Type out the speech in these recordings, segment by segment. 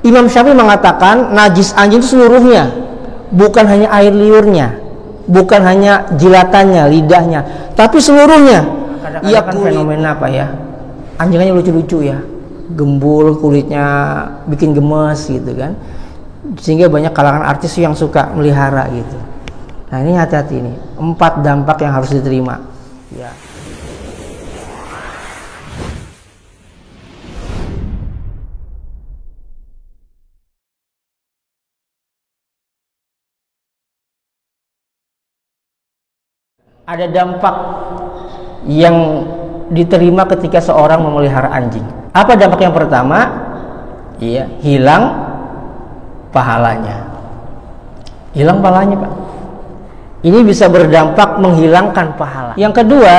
Imam Syafi'i mengatakan najis anjing itu seluruhnya, bukan hanya air liurnya, bukan hanya jilatannya, lidahnya, tapi seluruhnya. Iya kan fenomena apa ya? Anjingnya lucu-lucu ya, gembul, kulitnya bikin gemes gitu kan, sehingga banyak kalangan artis yang suka melihara gitu. Nah ini hati-hati nih, 4 dampak yang harus diterima ya. Ada dampak yang diterima ketika seorang memelihara anjing. Apa dampak yang pertama? Iya, hilang pahalanya. Hilang pahalanya, Pak. Ini bisa berdampak menghilangkan pahala. Yang kedua,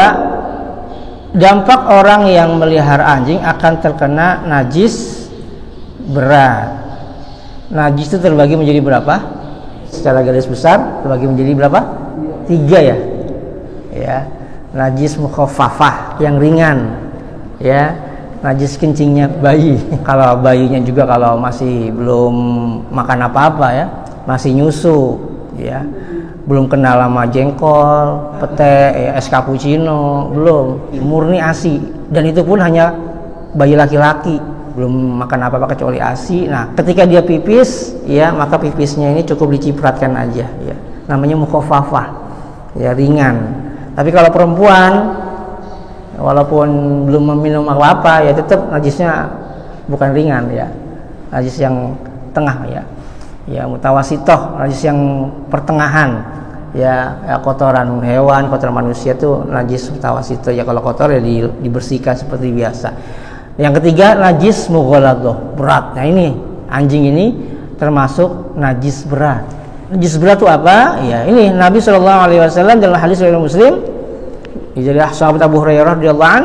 dampak orang yang melihara anjing akan terkena najis berat. Najis itu terbagi menjadi berapa? Secara garis besar terbagi menjadi berapa? 3 ya. Ya, najis mukhaffafah yang ringan, ya, najis kencingnya bayi. Kalau bayinya juga kalau masih belum makan apa-apa ya, masih nyusu, ya, belum kenal sama jengkol, pete, ya, es cappuccino, belum, murni ASI, dan itu pun hanya bayi laki-laki, belum makan apa-apa kecuali ASI. Nah, ketika dia pipis, ya, maka pipisnya ini cukup dicipratkan aja, ya, namanya mukhaffafah, ya, ringan. Tapi kalau perempuan, walaupun belum meminum apa-apa, ya tetap najisnya bukan ringan ya, najis yang tengah ya, ya mutawasitoh, najis yang pertengahan ya, ya kotoran hewan, kotoran manusia itu najis mutawasitoh ya, kalau kotor ya dibersihkan seperti biasa. Yang ketiga najis mughaladhah, berat. Nah ini anjing ini termasuk najis berat. Najis berat itu apa? Ya ini Nabi SAW dalam hadis riwayat Muslim, dari sahabat Abu Hurairah radhiyallahu an,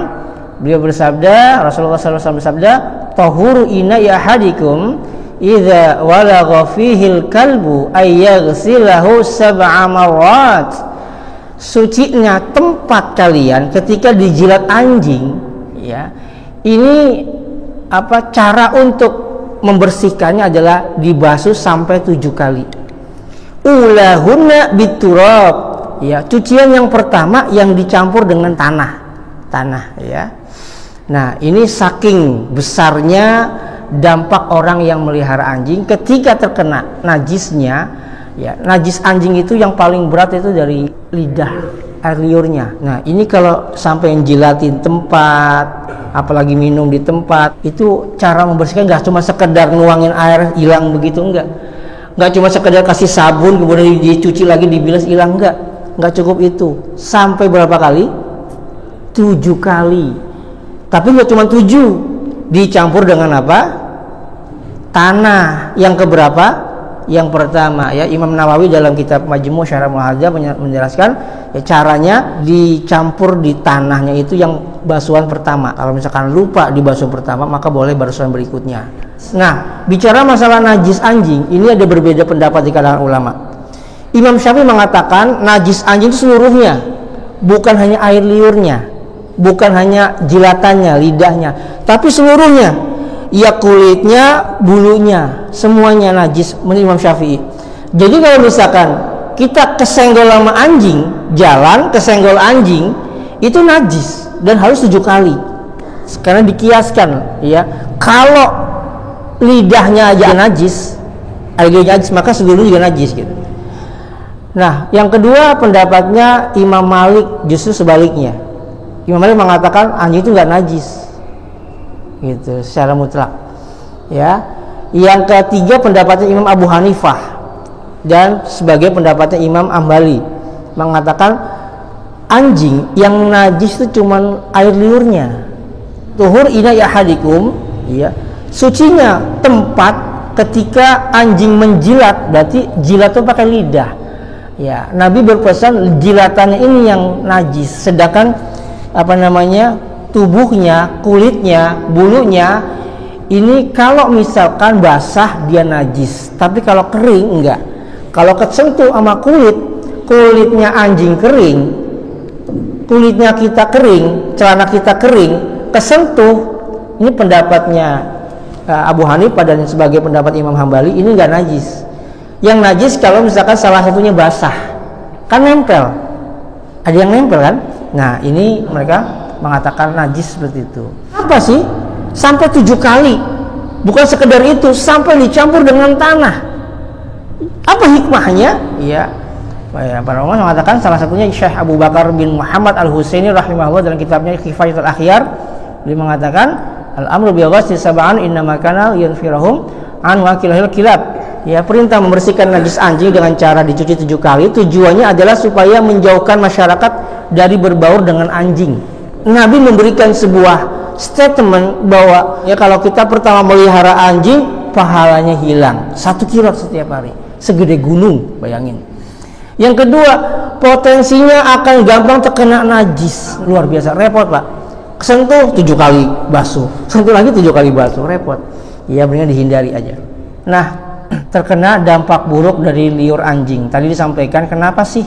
beliau bersabda, Rasulullah SAW bersabda, tahuru ina'i ahadikum idza walagha fihil kalbu ayyaghsilahu 7 marrat. Sucinya tempat kalian ketika dijilat anjing, ya. Ini apa cara untuk membersihkannya adalah dibasuh sampai 7 kali. Ulahunna biturab, ya, cucian yang pertama yang dicampur dengan tanah ya. Nah ini saking besarnya dampak orang yang melihara anjing ketika terkena najisnya, ya, najis anjing itu yang paling berat itu dari lidah, air liurnya. Nah ini kalau sampai jilatin tempat, apalagi minum di tempat, itu cara membersihkan nggak cuma sekedar nuangin air hilang begitu, nggak cuma sekedar kasih sabun kemudian dicuci lagi dibilas hilang, nggak cukup itu. Sampai berapa kali? 7 kali. Tapi nggak cuma 7, dicampur dengan apa? Tanah. Yang keberapa? Yang pertama ya. Imam Nawawi dalam kitab Majmu' Syarah Muhadzab menjelaskan ya, caranya dicampur di tanahnya itu yang basuhan pertama. Kalau misalkan lupa di basuhan pertama, maka boleh basuhan berikutnya. Nah, bicara masalah najis anjing, ini ada berbeda pendapat di kalangan ulama. Imam Syafi'i mengatakan najis anjing itu seluruhnya, bukan hanya air liurnya, bukan hanya jilatannya, lidahnya, tapi seluruhnya, ya, kulitnya, bulunya, semuanya najis menurut Imam Syafi'i. Jadi kalau misalkan kita kesenggol sama anjing, jalan kesenggol anjing, itu najis dan harus 7 kali. Karena dikiaskan, ya, kalau lidahnya aja najis, air liurnya najis, maka seluruhnya juga najis gitu. Nah, yang kedua pendapatnya Imam Malik justru sebaliknya. Imam Malik mengatakan anjing itu nggak najis, gitu, secara mutlak. Ya, yang ketiga pendapatnya Imam Abu Hanifah dan sebagai pendapatnya Imam Ambali mengatakan anjing yang najis itu cuman air liurnya. Tuhur ina'i ahadikum, ya, sucinya tempat ketika anjing menjilat, berarti jilat itu pakai lidah. Ya, Nabi berpesan jilatannya ini yang najis, sedangkan apa namanya tubuhnya, kulitnya, bulunya ini kalau misalkan basah dia najis, tapi kalau kering enggak. Kalau kesentuh sama kulitnya anjing kering, kulitnya kita kering, celana kita kering, kesentuh, ini pendapatnya Abu Hanifah dan sebagai pendapat Imam Hambali ini nggak najis. Yang najis kalau misalkan salah satunya basah, kan nempel, ada yang nempel kan. Nah ini mereka mengatakan najis seperti itu. Apa sih? Sampai 7 kali, bukan sekedar itu, sampai dicampur dengan tanah. Apa hikmahnya? Iya, para ulama mengatakan salah satunya Syekh Abu Bakar bin Muhammad Al-Husaini rahimahullah dalam kitabnya Kifayatul Akhyar, dia mengatakan al-amru bi ghasli sab'an innama kana yanfirahum an wakilahil kilab. Ya, perintah membersihkan najis anjing dengan cara dicuci 7 kali tujuannya adalah supaya menjauhkan masyarakat dari berbaur dengan anjing. Nabi memberikan sebuah statement bahwa ya kalau kita pertama melihara anjing pahalanya hilang 1 kilo setiap hari, segede gunung, bayangin. Yang kedua, potensinya akan gampang terkena najis, luar biasa, repot Pak. Sentuh 7 kali basuh, sentuh lagi 7 kali basuh, repot. Ya mendingan dihindari aja. Nah, terkena dampak buruk dari liur anjing. Tadi disampaikan kenapa sih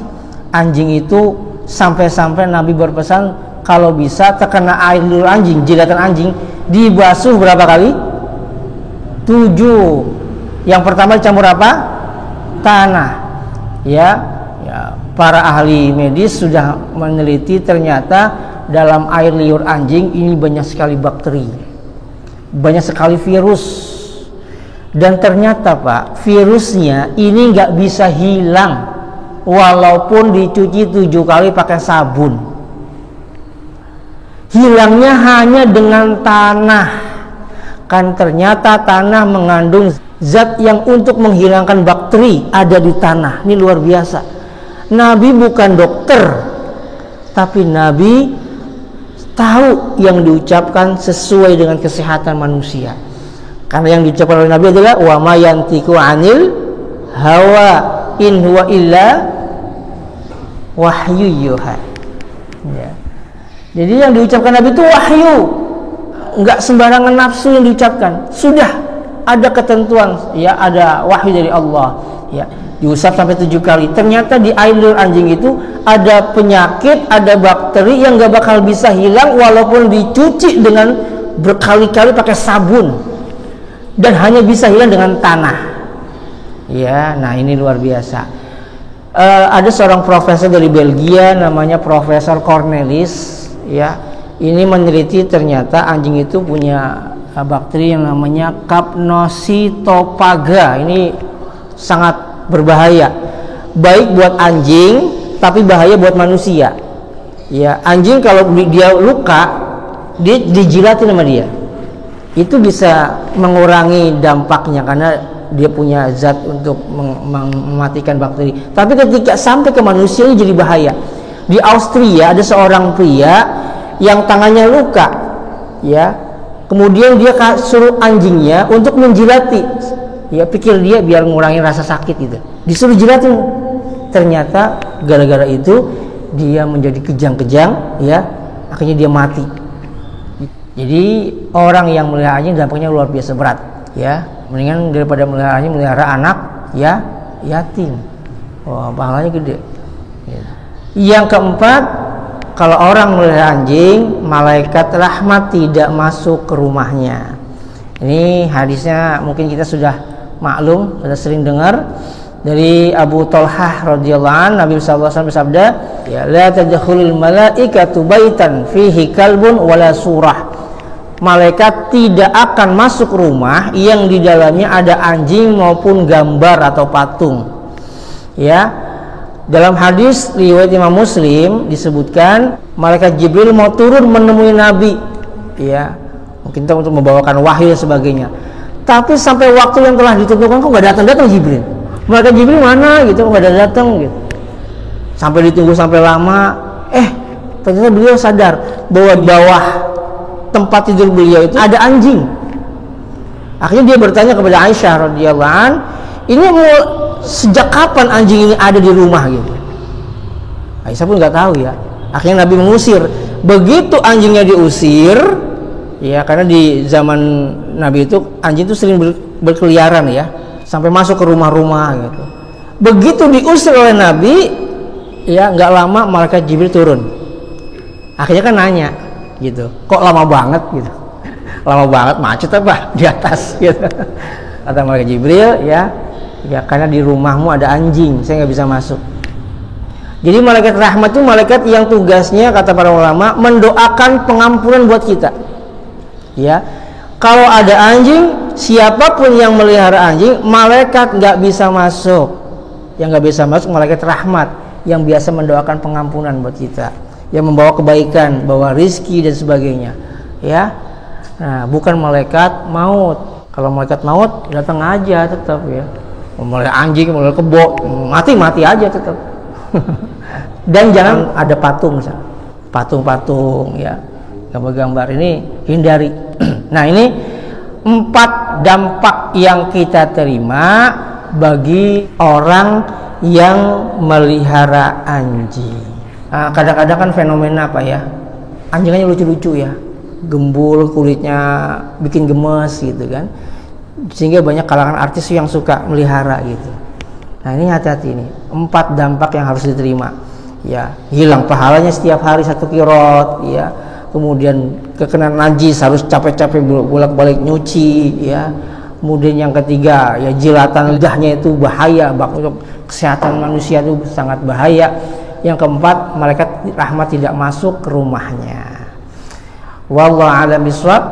anjing itu sampai-sampai Nabi berpesan kalau bisa terkena air liur anjing, jilatan anjing dibasuh berapa kali? 7. Yang pertama dicampur apa? Tanah. Ya, para ahli medis sudah meneliti ternyata dalam air liur anjing ini banyak sekali bakteri, banyak sekali virus. Dan ternyata Pak, virusnya ini nggak bisa hilang walaupun dicuci 7 kali pakai sabun. Hilangnya hanya dengan tanah. Kan ternyata tanah mengandung zat yang untuk menghilangkan bakteri ada di tanah. Ini luar biasa. Nabi bukan dokter, tapi Nabi tahu yang diucapkan sesuai dengan kesehatan manusia. Karena yang diucapkan oleh Nabi adalah wa ma yantiqu 'anil hawa in huwa illa wahyu yuha. Ya. Jadi yang diucapkan Nabi itu wahyu, enggak sembarangan nafsu yang diucapkan. Sudah ada ketentuan, ya, ada wahyu dari Allah. Ya, diusap sampai 7 kali. Ternyata di air liur anjing itu ada penyakit, ada bakteri yang enggak bakal bisa hilang walaupun dicuci dengan berkali-kali pakai sabun. Dan hanya bisa hilang dengan tanah. Ya, nah ini luar biasa. Ada seorang profesor dari Belgia namanya Profesor Cornelis. Ya, ini meneliti ternyata anjing itu punya bakteri yang namanya Capnocytophaga. Ini sangat berbahaya. Baik buat anjing, tapi bahaya buat manusia. Ya, anjing kalau dia luka, dia dijilatin sama dia. Itu bisa mengurangi dampaknya karena dia punya zat untuk mematikan bakteri. Tapi ketika sampai ke manusia ini jadi bahaya. Di Austria ada seorang pria yang tangannya luka, ya. Kemudian dia suruh anjingnya untuk menjilati. Ya, pikir dia biar mengurangi rasa sakit gitu. Disuruh jilatin. Ternyata gara-gara itu dia menjadi kejang-kejang, ya. Akhirnya dia mati. Jadi orang yang melihara anjing dampaknya luar biasa berat, ya. Mendingan daripada melihara anjing melihara anak, ya, yatim. Wah, pahalanya gede. Yang keempat, kalau orang melihara anjing, malaikat rahmat tidak masuk ke rumahnya. Ini hadisnya mungkin kita sudah maklum, sudah sering dengar dari Abu Thalhah radhiyallahu anhu. Nabi sallallahu alaihi wasallam bersabda, ya, la tadkhulul malaikatu baitan fihi kalbun wala surah. Malaikat tidak akan masuk rumah yang di dalamnya ada anjing maupun gambar atau patung. Ya, dalam hadis riwayat Imam Muslim disebutkan malaikat Jibril mau turun menemui Nabi, ya, mungkin untuk membawakan wahyu dan sebagainya. Tapi sampai waktu yang telah ditentukan kok nggak datang Jibril. Malaikat Jibril mana gitu, nggak ada datang gitu. Sampai ditunggu sampai lama, ternyata beliau sadar bahwa di bawah tempat tidur beliau itu ada anjing. Akhirnya dia bertanya kepada Aisyah radhiyallahu an, ini sejak kapan anjing ini ada di rumah gitu. Aisyah pun nggak tahu ya. Akhirnya Nabi mengusir. Begitu anjingnya diusir, ya, karena di zaman Nabi itu anjing itu sering berkeliaran ya, sampai masuk ke rumah-rumah gitu. Begitu diusir oleh Nabi, ya, nggak lama malaikat Jibril turun. Akhirnya kan nanya gitu, kok lama banget gitu. lama banget, macet apa di atas gitu. Kata malaikat Jibril, ya karena di rumahmu ada anjing, saya nggak bisa masuk. Jadi malaikat rahmat itu malaikat yang tugasnya, kata para ulama, mendoakan pengampunan buat kita. Ya, kalau ada anjing, siapapun yang melihara anjing, malaikat nggak bisa masuk. Yang nggak bisa masuk malaikat rahmat yang biasa mendoakan pengampunan buat kita, yang membawa kebaikan, bawa rizki dan sebagainya. Ya, nah bukan malaikat maut. Kalau malaikat maut datang aja tetap ya. Mulai anjing, mulai kebo, mati aja tetap. Dan jangan ada patung, patung-patung ya, gambar-gambar, ini hindari. Nah, ini 4 dampak yang kita terima bagi orang yang melihara anjing. Nah, kadang-kadang kan fenomena apa ya, anjingnya lucu-lucu ya, gembul, kulitnya bikin gemes gitu kan, sehingga banyak kalangan artis yang suka melihara gitu. Nah, ini hati-hati nih, 4 dampak yang harus diterima. Ya, hilang pahalanya setiap hari 1 kirot, ya. Kemudian kekena najis, harus capek-capek bolak-balik nyuci, ya. Kemudian yang ketiga, ya jilatan lidahnya itu bahaya, untuk kesehatan manusia itu sangat bahaya. Yang keempat, malaikat rahmat tidak masuk ke rumahnya. Wallahu a'lam bishawab.